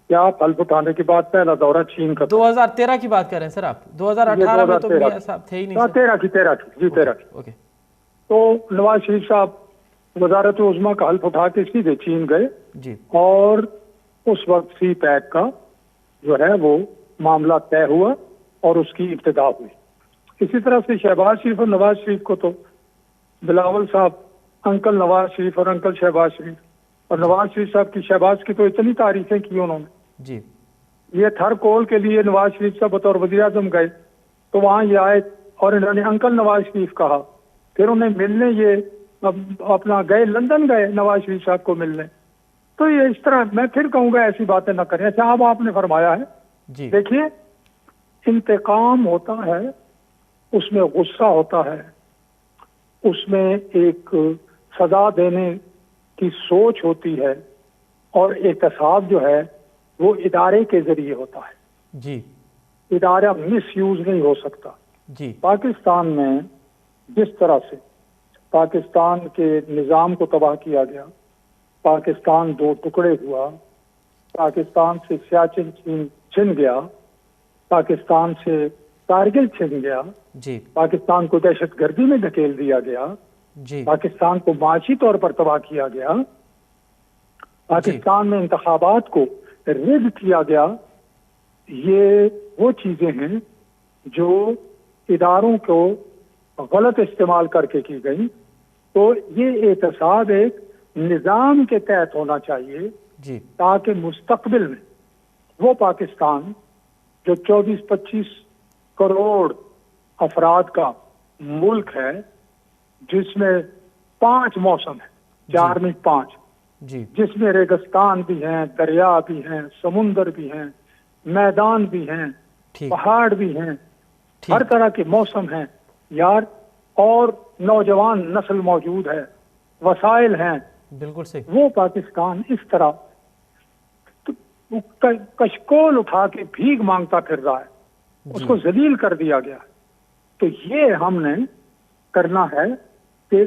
कि आप हल्फ उठाने के बाद पहला दौरा चीन का। 2013 की बात कर रहे हैं सर आप? 2018 में तो मियां साहब थे ही नहीं सर। 13 की जी 13 की। ओके। तो नवाज शरीफ साहब वजारत उज़्मा का हल्फ उठा के सीधे चीन गए जी, और उस वक्त सी पैक का जो है वो मामला तय हुआ और उसकी इब्तिदा हुई। इसी तरह से शहबाज शरीफ और नवाज शरीफ को तो बिलावल साहब, अंकल नवाज शरीफ और अंकल शहबाज शरीफ, और नवाज शरीफ साहब की शहबाज की तो इतनी तारीफें की उन्होंने जी, ये थर कोल के लिए नवाज शरीफ साहब बतौर वज़ीर आज़म गए तो वहाँ ये आए और इन्होंने अंकल नवाज शरीफ कहा। फिर उन्हें मिलने ये अपना गए, लंदन गए नवाज शरीफ साहब को मिलने। तो ये इस तरह मैं फिर कहूँगा ऐसी बातें न करें। अच्छा, अब आपने फरमाया है, जी, देखिए इंतकाम होता है, उसमें गुस्सा होता है, उसमें एक सजा देने की सोच होती है, और एहतसाब जो है वो इदारे के जरिए होता है। जी, इदारा मिसयूज नहीं हो सकता। जी, पाकिस्तान में जिस तरह से पाकिस्तान के निज़ाम को तबाह किया गया, पाकिस्तान दो टुकड़े हुआ, पाकिस्तान से सियाचिन छिन गया, पाकिस्तान से कारगिल छिन गया, जी, पाकिस्तान को दहशतगर्दी में धकेल दिया गया, जी, पाकिस्तान को माशी तौर पर तबाह किया गया, पाकिस्तान में इंतखाबात को रद्द किया गया, ये वो चीजें हैं जो इदारों को गलत इस्तेमाल करके की गई। तो ये एहतसाब एक निज़ाम के तहत होना चाहिए जी, ताकि मुस्तकबिल में वो पाकिस्तान जो 24-25 करोड़ अफराद का मुल्क है, जिसमें 5 मौसम है, 4 में 5, जी, जिसमें रेगिस्तान भी हैं, दरिया भी हैं, समुंदर भी हैं, मैदान भी हैं, ठीक, पहाड़ भी हैं, ठीक, हर तरह के मौसम हैं यार, और नौजवान नस्ल मौजूद है, वसाइल हैं। बिल्कुल सही। वो पाकिस्तान इस तरह तो कशकोल उठा के भीख मांगता फिर रहा है, उसको जलील कर दिया गया। तो ये हमने करना है कि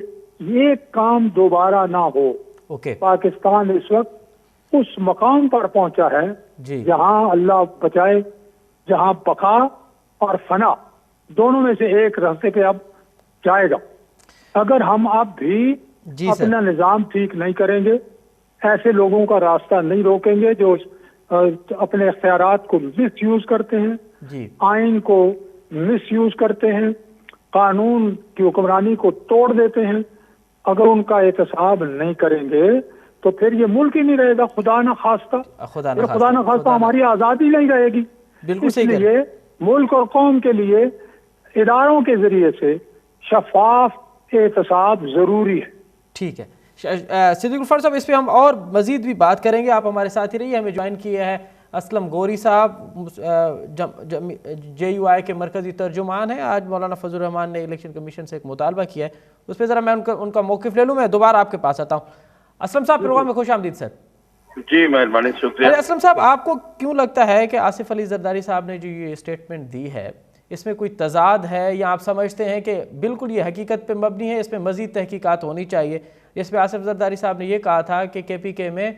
ये काम दोबारा ना हो। ओके, पाकिस्तान इस वक्त उस मकाम पर पहुंचा है जी, जहां अल्लाह बचाए, जहां बका और फना दोनों में से एक रास्ते पे अब जाएगा। अगर हम अब भी जी सर, अपना निज़ाम ठीक नहीं करेंगे, ऐसे लोगों का रास्ता नहीं रोकेंगे जो अपने इख्तियारात को मिसयूज करते हैं, जी, आइन को मिसयूज करते हैं, कानून की हुक्मरानी को तोड़ देते हैं, अगर उनका एहतसाब नहीं करेंगे तो फिर ये मुल्क ही नहीं रहेगा। खुदा न खास्ता, खुदा फिर खुदा न खास्ता हमारी आज़ादी नहीं रहेगी। बिल्कुल सही कह रहे हैं। इसलिए मुल्क और कौम के लिए इदारों के जरिए से शफाफ एहतसाब जरूरी है। ठीक है सिद्दीकुल फारूक साहब, इस पे हम और मजीद भी बात करेंगे, आप हमारे साथ ही रहिए। हमें ज्वाइन किया है असलम गोरी साहब, JUI के मरकजी तर्जुमान है। आज मौलाना फजल रहमान ने इलेक्शन कमीशन से एक मुतालबा किया है, उस पर ज़रा मैं उनका मौक़िफ़ ले लूँ। मैं दोबारा आपके पास आता हूँ। असलम साहब, प्रोग्राम में खुश आमदीद सर। जी मेहरबानी, शुक्रिया। असलम साहब, आपको क्यों लगता है कि आसिफ अली जरदारी साहब ने जो ये स्टेटमेंट दी है, इसमें कोई तजाद है, या आप समझते हैं कि बिल्कुल ये हकीकत पे मबनी है, इसमें मज़ीद तहकीकात होनी चाहिए? जिस पे आसिफ जरदारी साहब ने ये कहा था कि KPK में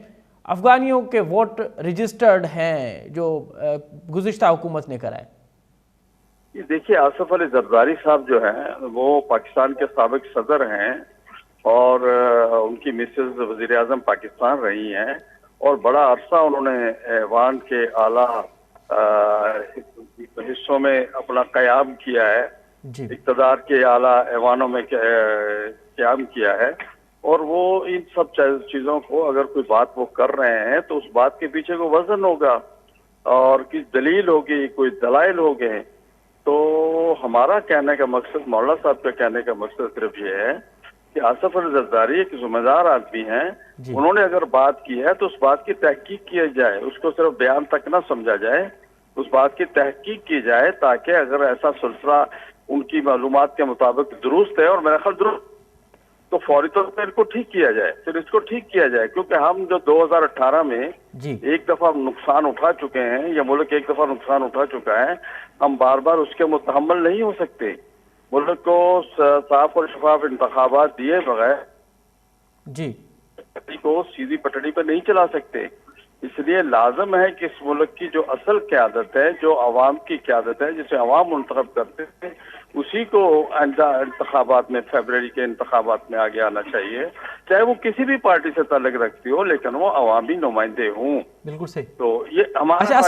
अफगानियों के वोट रजिस्टर्ड हैं जो गुज़िश्ता हुकूमत ने कराए। देखिए, आसिफ अली जरदारी साहब जो हैं वो पाकिस्तान के साबिक सदर हैं और उनकी मिसेज वज़ीर आज़म पाकिस्तान रही हैं और बड़ा अरसा उन्होंने ऐवान के आला हिस्सों में अपना क़याम किया है जी इक़्तिदार के आला ऐवानों में क़याम किया है, और वो इन सब चीज़ों को अगर कोई बात वो कर रहे हैं तो उस बात के पीछे कोई वजन होगा और किस दलील होगी, कोई दलाइल हो गए। तो हमारा कहने का मकसद, मौलाना साहब का कहने का मकसद सिर्फ ये है कि आसिफ अली जरदारी एक जिम्मेदार आदमी हैं, उन्होंने अगर बात की है तो उस बात की तहकीक की जाए, उसको सिर्फ बयान तक ना समझा जाए, उस बात की तहकीक की जाए, ताकि अगर ऐसा सिलसिला उनकी मालूमात के मुताबिक दुरुस्त है, और मेरा ख्याल दुरुस्त, तो फौरी तौर पर इनको ठीक किया जाए, फिर इसको ठीक किया जाए। क्योंकि हम जो 2018 में एक दफा नुकसान उठा चुके हैं, या मुल्क एक दफा नुकसान उठा चुका है, हम बार बार उसके मुतहम्मल नहीं हो सकते। मुल्क को साफ और शफाफ इंतखाबात दिए बगैर को सीधी पटड़ी पर नहीं चला सकते। इसलिए लाजम है कि इस मुल्क की जो असल क़यादत है, जो अवाम की क़यादत है, जिसे अवाम मुंतखब करते हैं, उसी को इंतखाबात में, फरवरी के इंतखाबात में आगे आना चाहिए, चाहे वो किसी भी पार्टी से ताल्लुक रखती हो, लेकिन वो अवामी नुमाइंदे हों। बिल्कुल सही। तो ये हमारा। अच्छा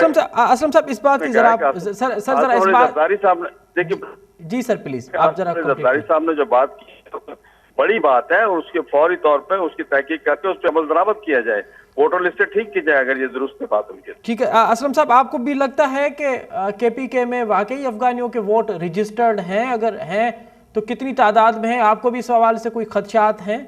असलम साहब इस बात की जरा सर जरा इस बात जरदारी साहब ने देखिए। जी सर प्लीज आप जरा। जरदारी साहब ने जो बात की बड़ी बात है, और उसके फौरी तौर पर उसकी तहकीक करके उस पर अमल दरामद किया जाए, वोटर लिस्ट ठीक की जाए अगर ये दुरुस्त है बात उनकी। ठीक है असलम साहब, आपको भी लगता है कि केपीके में वाकई अफगानियों के वोट रजिस्टर्ड हैं? अगर हैं तो कितनी तादाद में हैं? आपको भी इस सवाल से कोई खदशात हैं?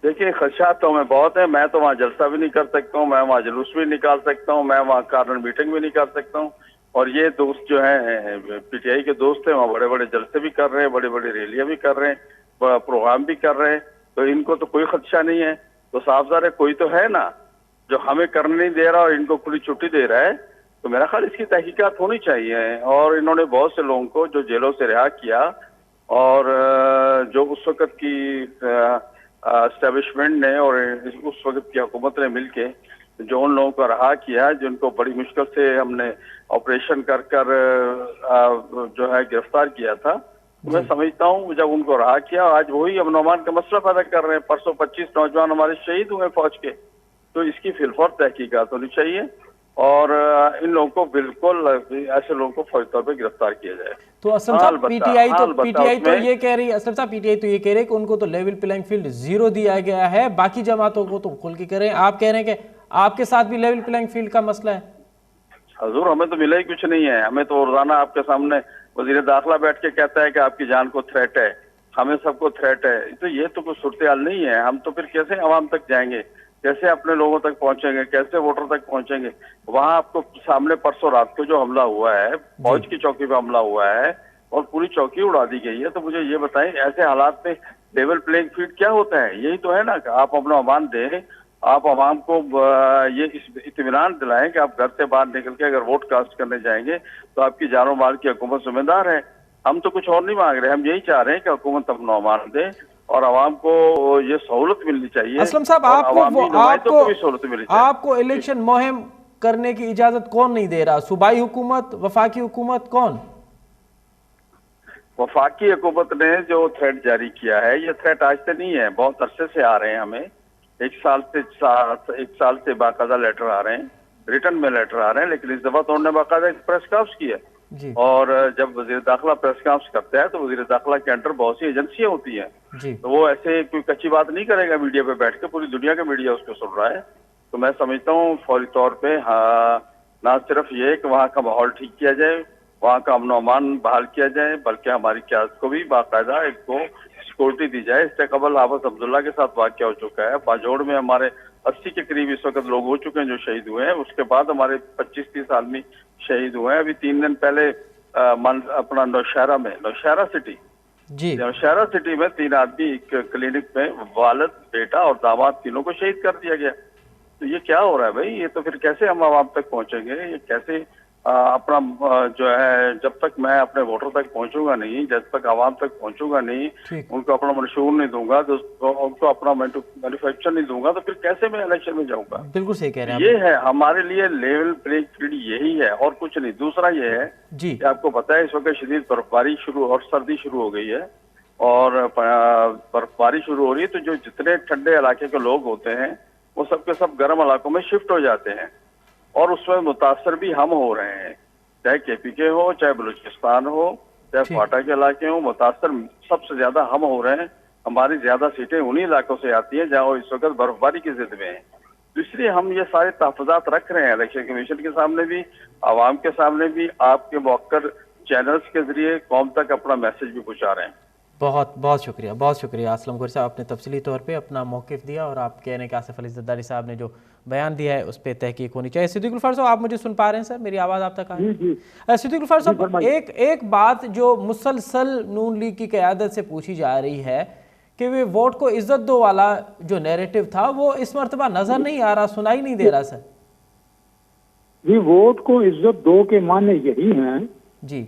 देखिए खदशात तो हमें बहुत है। मैं तो वहाँ जलसा भी नहीं कर सकता हूँ, मैं वहाँ जुलूस भी निकाल सकता हूँ, मैं वहाँ कार्नर मीटिंग भी नहीं कर सकता हूँ, और ये दोस्त जो हैं पीटीआई के दोस्त हैं, वहाँ बड़े बड़े जलसे भी कर रहे हैं, बड़ी बड़ी रैलियां भी कर रहे हैं, प्रोग्राम भी कर रहे हैं, तो इनको तो कोई खदशा नहीं है। तो साफ ज़ाहिर है कोई तो है ना जो हमें करने नहीं दे रहा और इनको खुली छुट्टी दे रहा है। तो मेरा ख्याल इसकी तहकीकात होनी चाहिए। और इन्होंने बहुत से लोगों को जो जेलों से रिहा किया, और जो उस वक़्त की एस्टेब्लिशमेंट ने और उस वक़्त की हुकूमत ने मिलके जो उन लोगों को रहा किया, जिनको बड़ी मुश्किल से हमने ऑपरेशन कर जो है गिरफ्तार किया था, तो मैं समझता हूँ जब उनको रहा किया, आज वही अमन अमान का मसला पैदा कर रहे हैं। परसों 25 नौजवान हमारे शहीद हुए फौज के। तो इसकी फिलफौर तहकीकात होनी चाहिए, और इन लोगों को बिल्कुल ऐसे लोगों को फौरी तौर पर गिरफ्तार किया जाए। तो असम साहब पीटीआई तो ये कह रही है, असम साहब पीटीआई तो ये कह रहे हैं कि उनको तो लेवल प्लेइंग फील्ड 0 दिया गया है, बाकी जमातों को तो खुल के कह रहे हैं। आप कह रहे हैं कि आपके साथ भी लेवल प्लेइंग फील्ड का मसला है? हजूर हमें तो मिला ही कुछ नहीं है। हमें तो रोजाना आपके सामने वजीर दाखिला बैठ के कहता है कि आपकी जान को थ्रेट है, हमें सबको थ्रेट है। तो ये तो कोई सूरत हाल नहीं है। हम तो फिर कैसे अवाम तक जाएंगे, कैसे अपने लोगों तक पहुंचेंगे, कैसे वोटर तक पहुंचेंगे? वहां आपको सामने परसों रात को जो हमला हुआ है, फौज की चौकी पे हमला हुआ है और पूरी चौकी उड़ा दी गई है। तो मुझे ये बताएं ऐसे हालात में लेवल प्लेइंग फील्ड क्या होता है? यही तो है ना कि आप अपना अमान दें, आप अवाम को ये इत्मीनान दिलाएं कि आप घर से बाहर निकल के अगर वोट कास्ट करने जाएंगे तो आपकी जानो माल की हुकूमत जिम्मेदार है। हम तो कुछ और नहीं मांग रहे, हम यही चाह रहे हैं कि हुकूमत अपना अमान दे और आवाम को ये सहूलत मिलनी चाहिए। असलम साहब आपको इलेक्शन मुहिम करने की इजाजत कौन नहीं दे रहा? सूबाई हुकूमत, वफाकी हुकूमत, कौन? वफाकी हुकूमत ने जो थ्रेट जारी किया है, ये थ्रेट आज से नहीं है, बहुत अरसे से आ रहे हैं। हमें एक साल से बाकायदा लेटर आ रहे हैं, रिटर्न में लेटर आ रहे हैं, लेकिन इस दफा तो उन्होंने बाकायदा प्रेस कॉन्फ्रेंस की है। और जब वजीर दाखिला प्रेस कॉन्फ्रेंस करता है तो वजीर दाखिला के अंडर बहुत सी एजेंसियां होती हैं, तो वो ऐसे कोई कच्ची बात नहीं करेगा मीडिया पे बैठ के, पूरी दुनिया का मीडिया उसको सुन रहा है। तो मैं समझता हूँ फौरी तौर पे ना सिर्फ ये कि वहाँ का माहौल ठीक किया जाए, वहाँ का अमन अमान बहाल किया जाए, बल्कि हमारी क़यादत को भी बाकायदा एक को सिक्योरिटी दी जाए। इससे कबल हाफिज अब्दुल्ला के साथ वाक़या हो चुका है, बाजोड़ में हमारे 80 के करीब इस वक्त लोग हो चुके हैं जो शहीद हुए हैं। उसके बाद हमारे 25-30 आदमी शहीद हुए हैं। अभी 3 दिन पहले अपना नौशहरा सिटी में 3 आदमी एक क्लिनिक में वालिद, बेटा और दामाद तीनों को शहीद कर दिया गया। तो ये क्या हो रहा है भाई? ये तो फिर कैसे हम आवाम तक पहुंचेंगे? ये कैसे अपना जो है, जब तक मैं अपने वोटर तक पहुंचूंगा नहीं, जब तक आवाम तक पहुंचूंगा नहीं, उनको अपना मंशूर नहीं दूंगा, तो उनको अपना मैन्युफैक्चर नहीं दूंगा, तो फिर कैसे मैं इलेक्शन में जाऊंगा? बिल्कुल सही कह रहे हैं। ये है हमारे लिए लेवल प्लेइंग फील्ड, यही है और कुछ नहीं। दूसरा ये है कि आपको पता है इस वक्त शदीद बर्फबारी शुरू और सर्दी शुरू हो गई है, और बर्फबारी शुरू हो रही है, तो जो जितने ठंडे इलाके के लोग होते हैं वो सब के सब गर्म इलाकों में शिफ्ट हो जाते हैं, और उसमें मुतासर भी हम हो रहे हैं, चाहे केपीके हो, चाहे बलूचिस्तान हो, चाहे ठीक। फाटा के इलाके हों, मुतासर सबसे ज्यादा हम हो रहे हैं। हमारी ज्यादा सीटें उन्हीं इलाकों से आती हैं जहाँ वो इस वक्त बर्फबारी की जिद में है। तो इसलिए हम ये सारे तहफ़्फ़ुज़ात रख रहे हैं इलेक्शन कमीशन के सामने भी, आवाम के सामने भी, आपके मौक़र चैनल्स के जरिए कौम तक अपना मैसेज भी पहुँचा रहे हैं। बहुत बहुत शुक्रिया असलम गौहरी साहब, आपने तफसीली तौर पे अपना मौक़िफ़ दिया और आप कह रहे हैं कि आसिफ अली ज़रदारी साहब ने जो बयान दिया है उस पर तहकीक होनी चाहिए। सिद्दीक़ गुलफ़ार साहब, आप मुझे सुन पा रहे हैं सर? मेरी आवाज़ आप तक आ रही है? सिद्दीक़ गुलफ़ार साहब, एक बात जो मुसलसल नून लीग की क़यादत से पूछी जा रही है कि वे वोट को इज्जत दो वाला जो नैरेटिव था वो इस मरतबा नज़र नहीं आ रहा, सुनाई नहीं दे रहा सर। जी, वोट को इज्जत दो के माने यही हैं जी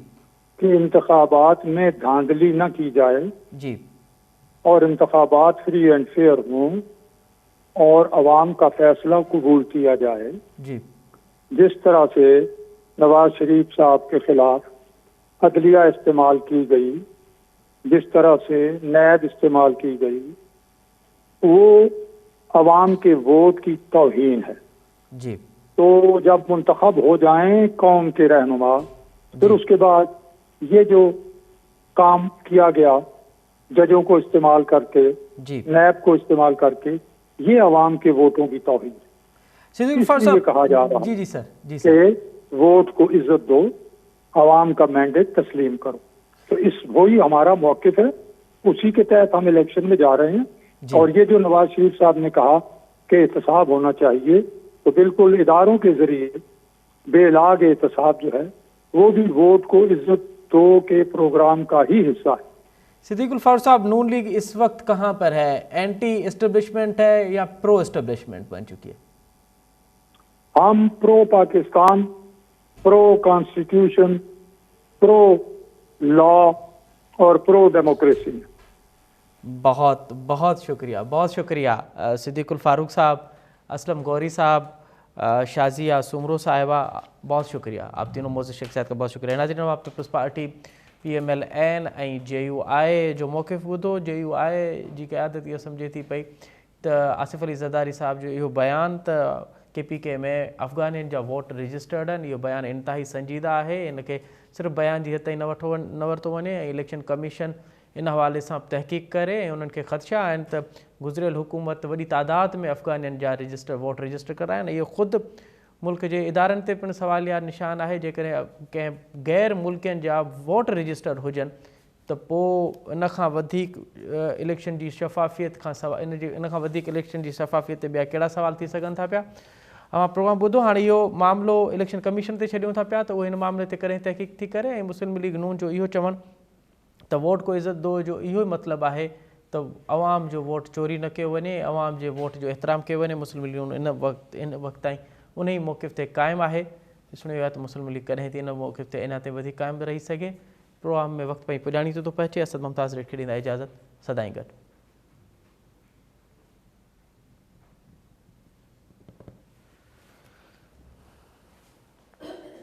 कि इंतखाबात में धांधली न की जाए जी और इंतखाबात फ्री एंड फेयर हों और अवाम का फैसला कबूल किया जाए। जी जिस तरह से नवाज शरीफ साहब के खिलाफ अदलिया इस्तेमाल की गई, जिस तरह से नैब इस्तेमाल की गई, वो अवाम के वोट की तौहीन है। जी तो जब मुंतखब हो जाएं कौम के रहनुमा, फिर उसके बाद ये जो काम किया गया जजों को इस्तेमाल करके, जी नैब को इस्तेमाल करके, ये अवाम के वोटों की तौहीन है। सिद्दीक़ गुलफ़ार इसलिए साहब, कहा जा रहा है जी सर, जी सर, कि वोट को इज्जत दो, अवाम का मैंडेट तस्लीम करो। तो वही हमारा मौक़िफ़ है, उसी के तहत हम इलेक्शन में जा रहे हैं। और ये जो नवाज शरीफ साहब ने कहा कि एहतसाब होना चाहिए, तो बिल्कुल इदारों के जरिए बेलाग एहतसाब जो है वो भी वोट को इज्जत दो के प्रोग्राम का ही हिस्सा है। सिद्दीक़ गुलफ़ार साहब, नून लीग इस वक्त कहाँ पर है? एंटी इस्टेब्लिशमेंट है या प्रो इस्टेब्लिशमेंट बन चुकी है? हम pro Pakistan, pro constitution, pro law और प्रो डेमोक्रेसी। बहुत बहुत शुक्रिया सिद्दीक़ुल फ़ारूक साहब, असलम गौहरी साहब, शाजिया सुमरो साहिबा, बहुत शुक्रिया। आप तीनों मोज़ शख्सियत का बहुत शुक्रिया। नाज़रीन, आप पीपल्स पार्टी PMLN ऐं JUI जो मौक़िफ़ ॿुधो। JUI जी क़यादत इहो सम्झे थी पई त आसिफ अली ज़रदारी साहब जो इहो बयान त KPK में अफ़गानियुनि जा वोट रजिस्टर्ड आहिनि, इहो बयानु इंतिहाई संजीदा आहे। इनखे सिर्फ़ु बयान जी हद ताईं न वरितो वञे ऐं इलेक्शन कमीशन इन हवाले सां तहक़ीक़ करे ऐं उन्हनि खे ख़दशा आहिनि त गुज़िरियल हुकूमत वॾी तादाद में अफ़गानियुनि जा वोट रजिस्टर कराइनि। इहो ख़ुदि मुल्क जे इदारनि ते पिणु सवालिया निशान आहे। जेकॾहिं कंहिं गैर मुल्कियुनि जा वोट रजिस्टर हुजनि त पोइ इन खां वधीक इलेक्शन जी शफ़ाफ़ियत खां सवाइ इन खां वधीक इलेक्शन जी शफ़ाफ़ियत ते ॿिया कहिड़ा सवाल थी सघनि था पिया। प्रोग्राम ॿुधो। हाणे इहो मामिलो इलेक्शन कमीशन ते छॾियूं था पिया त उहे हिन मामले ते करे तहक़ीक़ थी करे ऐं मुस्लिम लीग नून जो इहो चवनि त वोट को इज़त दो जो इहो ई मतिलबु आहे त अवाम जो वोट चोरी न कयो वञे, अवाम जे वोट जो एतिराम कयो वञे। मुस्लिम लीग नून इन वक़्तु ताईं उन ई मौक़िफ़ ते क़ाइमु आहे। ॾिसणो इहो आहे त मुस्लिम लीग कॾहिं थी इन मौक़िफ़ ते अञा ते वधीक क़ाइमु रही सघे। प्रोग्राम में वक़्तु पई पुॼाणी थो पहुचे। असद मुमताज़ रेड खे ॾींदा इजाज़त। सदाईं गॾु।